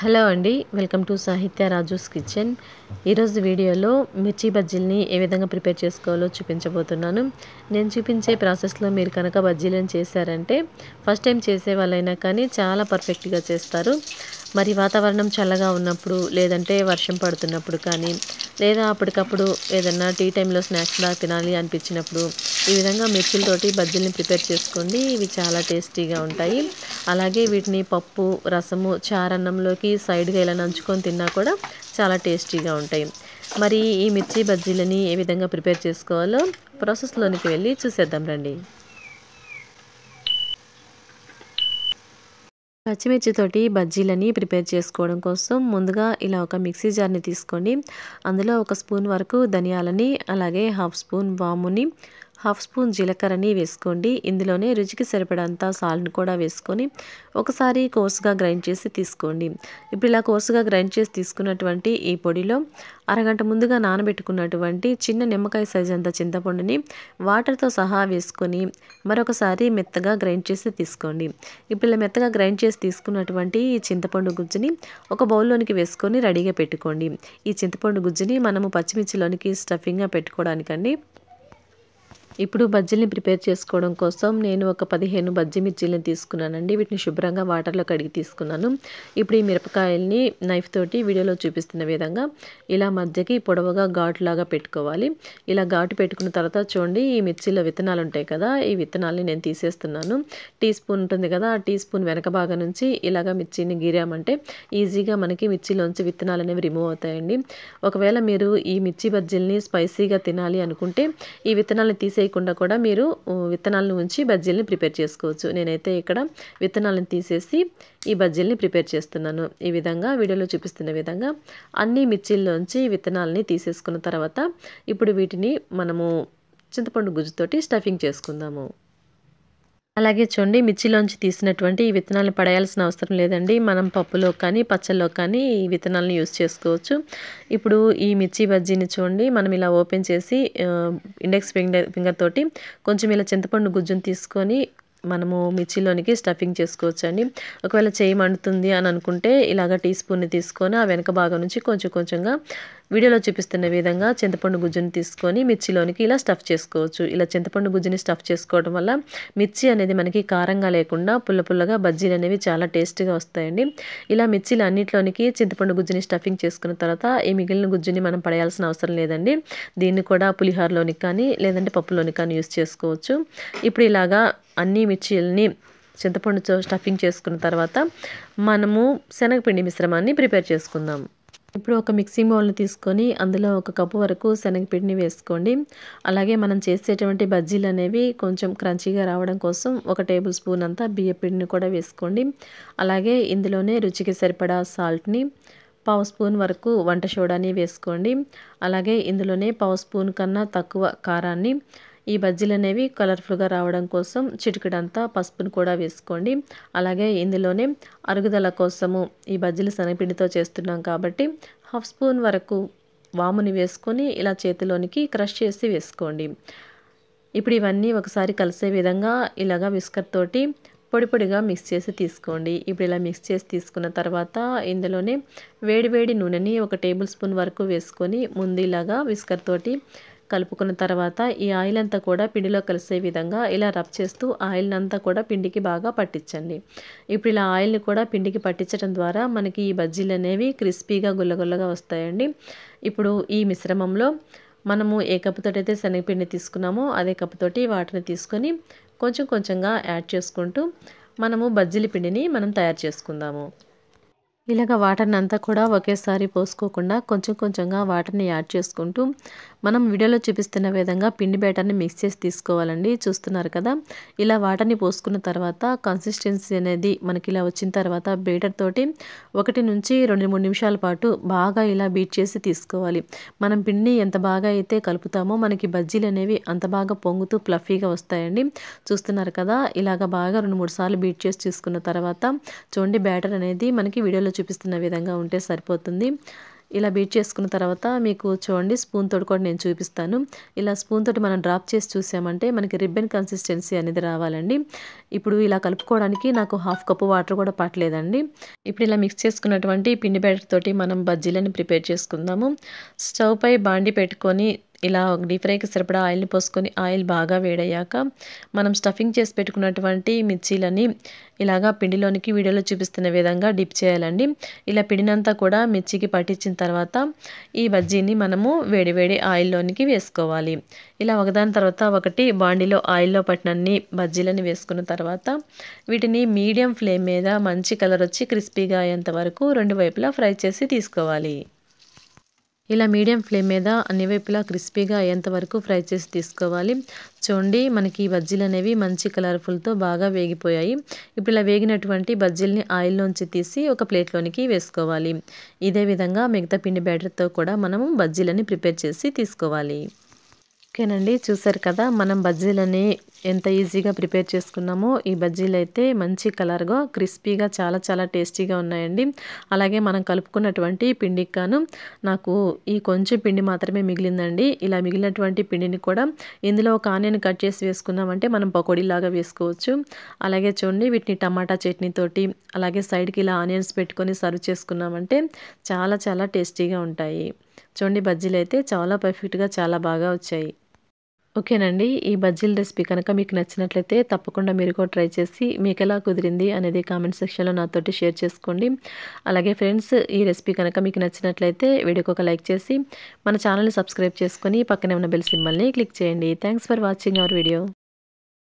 Hello అండి. Welcome to సాహిత్య Raju's kitchen. ఈరోజు వీడియోలో మిర్చి బజ్జీలని ఏ విధంగా ప్రిపేర్ చేసుకోవాలో చూపించబోతున్నాను. నేను చూపించే ప్రాసెస్లో మీరు కనుక బజ్జీలను చేశారంటే ఫస్ట్ టైం చేసే వాళ్ళైనా కానీ చాలా పర్ఫెక్ట్గా చేస్తారు. మరి వాతావరణం చల్లగా ఉన్నప్పుడు, లేదంటే వర్షం పడుతున్నప్పుడు కానీ, లేదా అప్పటికప్పుడు ఏదన్నా టీ టైంలో స్నాక్స్లా తినాలి అనిపించినప్పుడు ఈ విధంగా మిర్చిలతోటి బజ్జీలని ప్రిపేర్ చేసుకోండి. ఇవి చాలా టేస్టీగా ఉంటాయి. అలాగే వీటిని పప్పు, రసము, చారన్నంలోకి సైడ్‌గా ఇలా నంచుకొని తిన్నా కూడా చాలా టేస్టీగా ఉంటాయి. మరి ఈ మిర్చి బజ్జీలని ఏ విధంగా ప్రిపేర్ చేసుకోవాలో ప్రాసెస్‌లోనికి వెళ్ళి చూసేద్దాం రండి. పచ్చిమిర్చితోటి బజ్జీలని ప్రిపేర్ చేసుకోవడం కోసం ముందుగా ఇలా ఒక మిక్సీ జార్‌ని తీసుకోండి. అందులో ఒక స్పూన్ వరకు ధనియాలని, అలాగే హాఫ్ స్పూన్ వాముని, హాఫ్ స్పూన్ జీలకర్రని వేసుకోండి. ఇందులోనే రుచికి సరిపడంత సాల్ట్‌ని కూడా వేసుకొని ఒకసారి కోర్స్‌గా గ్రైండ్ చేసి తీసుకోండి. ఇప్పుడు ఇలా కోర్స్‌గా గ్రైండ్ చేసి తీసుకున్నటువంటి ఈ పొడిలో అరగంట ముందుగా నానబెట్టుకున్నటువంటి చిన్న నిమ్మకాయ సైజ్ అంత చింతపండుని వాటర్‌తో సహా వేసుకొని మరొకసారి మెత్తగా గ్రైండ్ చేసి తీసుకోండి. ఇప్పుడు ఇలా మెత్తగా గ్రైండ్ చేసి తీసుకున్నటువంటి ఈ చింతపండు గుజ్జుని ఒక బౌల్లోనికి వేసుకొని రెడీగా పెట్టుకోండి. ఈ చింతపండు గుజ్జుని మనము పచ్చిమిర్చిలోనికి స్టఫింగ్‌గా పెట్టుకోవడానికండి. ఇప్పుడు బజ్జీలని ప్రిపేర్ చేసుకోవడం కోసం నేను ఒక 15 బజ్జీ మిర్చీలని తీసుకున్నానండి. వీటిని శుభ్రంగా వాటర్‌లో కడిగి తీసుకున్నాను. ఇప్పుడు ఈ మిరపకాయల్ని నైఫ్ తోటి వీడియోలో చూపిస్తున్న విధంగా ఇలా మధ్యకి పొడవుగా ఘాటులాగా పెట్టుకోవాలి. ఇలా ఘాటు పెట్టుకున్న తర్వాత చూడండి, ఈ మిర్చిలో విత్తనాలు ఉంటాయి కదా, ఈ విత్తనాల్ని నేను తీసేస్తున్నాను. టీ స్పూన్ ఉంటుంది కదా, ఆ టీ స్పూన్ వెనక భాగం నుంచి ఇలాగ మిర్చిని గీరామంటే ఈజీగా మనకి మిర్చిలోంచి విత్తనాలు అనేవి రిమూవ్ అవుతాయండి. ఒకవేళ మీరు ఈ మిర్చి బజ్జీలని స్పైసీగా తినాలి అనుకుంటే ఈ విత్తనాలను తీసేయకుండా కూడా మీరు విత్తనాలను ఉంచి బజ్జీలని ప్రిపేర్ చేసుకోవచ్చు. నేనైతే ఇక్కడ విత్తనాలను తీసేసి ఈ బజ్జీలని ప్రిపేర్ చేస్తున్నాను. ఈ విధంగా వీడియోలో చూపిస్తున్న విధంగా అన్ని మిర్చిల్లోంచి విత్తనాలని తీసేసుకున్న తర్వాత ఇప్పుడు వీటిని మనము చింతపండు గుజ్జుతోటి స్టఫింగ్ చేసుకుందాము. అలాగే చూడండి, మిర్చిలోంచి తీసినటువంటి ఈ విత్తనాలను పడేయాల్సిన అవసరం లేదండి. మనం పప్పులో కానీ, పచ్చళ్ళలో కానీ ఈ విత్తనాలను యూజ్ చేసుకోవచ్చు. ఇప్పుడు ఈ మిర్చి బజ్జీని చూడండి, మనం ఇలా ఓపెన్ చేసి ఇండెక్స్ ఫింగర్ తోటి కొంచెం ఇలా చింతపండు గుజ్జును తీసుకొని మనము మిర్చిలోనికి స్టఫింగ్ చేసుకోవచ్చండి. ఒకవేళ చేయి మండుతుంది అని అనుకుంటే ఇలాగ టీ స్పూన్‌ని తీసుకొని ఆ వెనక భాగం నుంచి కొంచెం కొంచెంగా వీడియోలో చూపిస్తున్న విధంగా చింతపండు గుజ్జుని తీసుకొని మిర్చిలోనికి ఇలా స్టఫ్ చేసుకోవచ్చు. ఇలా చింతపండు గుజ్జుని స్టఫ్ చేసుకోవడం వల్ల మిర్చి అనేది మనకి కారంగా లేకుండా పుల్ల పుల్లగా బజ్జీలు అనేవి చాలా టేస్టీగా వస్తాయండి. ఇలా మిర్చిలు అన్నిట్లోనికి చింతపండు గుజ్జుని స్టఫింగ్ చేసుకున్న తర్వాత ఈ మిగిలిన గుజ్జుని మనం పడేయాల్సిన అవసరం లేదండి. దీన్ని కూడా పులిహోరలోనికి కానీ, లేదంటే పప్పులోనికి కానీ యూజ్ చేసుకోవచ్చు. ఇప్పుడు ఇలాగా అన్ని మిర్చిల్ని చింతపండుతో స్టఫింగ్ చేసుకున్న తర్వాత మనము శనగపిండి మిశ్రమాన్ని ప్రిపేర్ చేసుకుందాం. ఇప్పుడు ఒక మిక్సింగ్ బౌల్‌ని తీసుకొని అందులో ఒక కప్పు వరకు శనగపిండిని వేసుకోండి. అలాగే మనం చేసేటువంటి బజ్జీలు అనేవి కొంచెం క్రంచీగా రావడం కోసం ఒక టేబుల్ స్పూన్ అంతా బియ్యపిండిని కూడా వేసుకోండి. అలాగే ఇందులోనే రుచికి సరిపడా సాల్ట్‌ని, పావు స్పూన్ వరకు వంట సోడాని వేసుకోండి. అలాగే ఇందులోనే పావు స్పూన్ కన్నా తక్కువ కారాన్ని, ఈ బజ్జీలు అనేవి కలర్ఫుల్‌గా రావడం కోసం చిటికెడంతా పసుపును కూడా వేసుకోండి. అలాగే ఇందులోనే అరుగుదల కోసము ఈ బజ్జీలు శనగపిండితో చేస్తున్నాం కాబట్టి హాఫ్ స్పూన్ వరకు వాముని వేసుకొని ఇలా చేతిలోనికి క్రష్ చేసి వేసుకోండి. ఇప్పుడు ఇవన్నీ ఒకసారి కలిసే విధంగా ఇలాగా విస్కర్ తోటి పొడి పొడిగా మిక్స్ చేసి తీసుకోండి. ఇప్పుడు ఇలా మిక్స్ చేసి తీసుకున్న తర్వాత ఇందులోనే వేడి వేడి నూనెని ఒక టేబుల్ స్పూన్ వరకు వేసుకొని ముందు ఇలాగా విస్కర్ తోటి కలుపుకున్న తర్వాత ఈ ఆయిల్ అంతా కూడా పిండిలో కలిసే విధంగా ఇలా రబ్ చేస్తూ ఆయిల్ని అంతా కూడా పిండికి బాగా పట్టించండి. ఇప్పుడు ఇలా ఆయిల్ని కూడా పిండికి పట్టించడం ద్వారా మనకి ఈ బజ్జీలు అనేవి క్రిస్పీగా గుల్లగుల్లగా వస్తాయండి. ఇప్పుడు ఈ మిశ్రమంలో మనము ఏ కప్పుతోటి అయితే శనగపిండి తీసుకున్నామో అదే కప్పుతోటి వాటర్ని తీసుకొని కొంచెం కొంచెంగా యాడ్ చేసుకుంటూ మనము బజ్జీల పిండిని మనం తయారు చేసుకుందాము. ఇలాగ వాటర్ని అంతా కూడా ఒకేసారి పోసుకోకుండా కొంచెం కొంచెంగా వాటర్ని యాడ్ చేసుకుంటూ మనం వీడియోలో చూపిస్తున్న విధంగా పిండి బ్యాటర్ని మిక్స్ చేసి తీసుకోవాలండి. చూస్తున్నారు కదా, ఇలా వాటర్ని పోసుకున్న తర్వాత కన్సిస్టెన్సీ అనేది మనకి ఇలా వచ్చిన తర్వాత బ్లేడర్ తోటి 1 నుంచి 2-3 నిమిషాల పాటు బాగా ఇలా బీట్ చేసి తీసుకోవాలి. మనం పిండిని ఎంత బాగా అయితే కలుపుతామో మనకి బజ్జీలు అనేవి అంత బాగా పొంగుతూ ఫ్లఫీగా వస్తాయండి. చూస్తున్నారు కదా, ఇలాగ బాగా 2-3 సార్లు బీట్ చేసి తీసుకున్న తర్వాత చూడండి, బ్యాటర్ అనేది మనకి వీడియోలో చూపిస్తున్న విధంగా ఉంటే సరిపోతుంది. ఇలా బీట్ చేసుకున్న తర్వాత మీకు చూడండి స్పూన్ తోటి కూడా నేను చూపిస్తాను. ఇలా స్పూన్ తోటి మనం డ్రాప్ చేసి చూసామంటే మనకి రిబ్బన్ కన్సిస్టెన్సీ అనేది రావాలండి. ఇప్పుడు ఇలా కలుపుకోవడానికి నాకు 1/2 కప్పు వాటర్ కూడా పట్టలేదండి. ఇప్పుడు ఇలా మిక్స్ చేసుకున్నటువంటి పిండి బ్యాటర్ తోటి మనం బజ్జీలని ప్రిపేర్ చేసుకుందాము. స్టవ్ పై బాండి పెట్టుకొని ఇలా డీప్ ఫ్రైకి సరిపడా ఆయిల్ని పోసుకొని ఆయిల్ బాగా వేడయ్యాక మనం స్టఫింగ్ చేసి పెట్టుకున్నటువంటి మిర్చీలని ఇలాగా పిండిలోనికి వీడియోలో చూపిస్తున్న విధంగా డిప్ చేయాలండి. ఇలా పిండినంతా కూడా మిర్చికి పట్టించిన తర్వాత ఈ బజ్జీని మనము వేడి ఆయిల్లోనికి వేసుకోవాలి. ఇలా ఒకదాని తర్వాత ఒకటి బాండిలో ఆయిల్లో పట్టినన్ని బజ్జీలని వేసుకున్న తర్వాత వీటిని మీడియం ఫ్లేమ్ మీద మంచి కలర్ వచ్చి క్రిస్పీగా అయ్యేంత వరకు 2 వైపులా ఫ్రై చేసి తీసుకోవాలి. ఇలా మీడియం ఫ్లేమ్ మీద అన్ని వైపులా క్రిస్పీగా అయ్యేంత వరకు ఫ్రై చేసి తీసుకోవాలి. చూడండి మనకి ఈ బజ్జీలు అనేవి మంచి కలర్ఫుల్తో బాగా వేగిపోయాయి. ఇప్పుడు ఇలా వేగినటువంటి బజ్జీలని ఆయిల్లోంచి తీసి ఒక ప్లేట్లోనికి వేసుకోవాలి. ఇదే విధంగా మిగతా పిండి బ్యాటర్తో కూడా మనము బజ్జీలని ప్రిపేర్ చేసి తీసుకోవాలి. ఓకేనండి, చూసారు కదా మనం బజ్జీలని ఎంత ఈజీగా ప్రిపేర్ చేసుకున్నామో. ఈ బజ్జీలు అయితే మంచి కలర్గా క్రిస్పీగా చాలా టేస్టీగా ఉన్నాయండి. అలాగే మనం కలుపుకున్నటువంటి పిండికి గాను నాకు ఈ కొంచెం పిండి మాత్రమే మిగిలిందండి. ఇలా మిగిలినటువంటి పిండిని కూడా ఇందులో ఒక ఆనియన్ కట్ చేసి వేసుకున్నామంటే మనం పకోడీలాగా వేసుకోవచ్చు. అలాగే చూడండి వీటిని టమాటా చట్నీతోటి అలాగే సైడ్కి ఇలా ఆనియన్స్ పెట్టుకొని సర్వ్ చేసుకున్నామంటే చాలా టేస్టీగా ఉంటాయి. చూడండి బజ్జీలు అయితే చాలా పర్ఫెక్ట్గా చాలా బాగా వచ్చాయి. ఓకేనండి, ఈ బజ్జీల రెసిపీ కనుక మీకు నచ్చినట్లయితే తప్పకుండా మీరు కూడా ట్రై చేసి మీకు ఎలా కుదిరింది అనేది కామెంట్ సెక్షన్లో నాతోటి షేర్ చేసుకోండి. అలాగే ఫ్రెండ్స్, ఈ రెసిపీ కనుక మీకు నచ్చినట్లయితే వీడియోకి ఒక లైక్ చేసి మన ఛానల్ని సబ్స్క్రైబ్ చేసుకొని పక్కనే ఉన్న బెల్ సింబల్ని క్లిక్ చేయండి. Thanks for watching our video.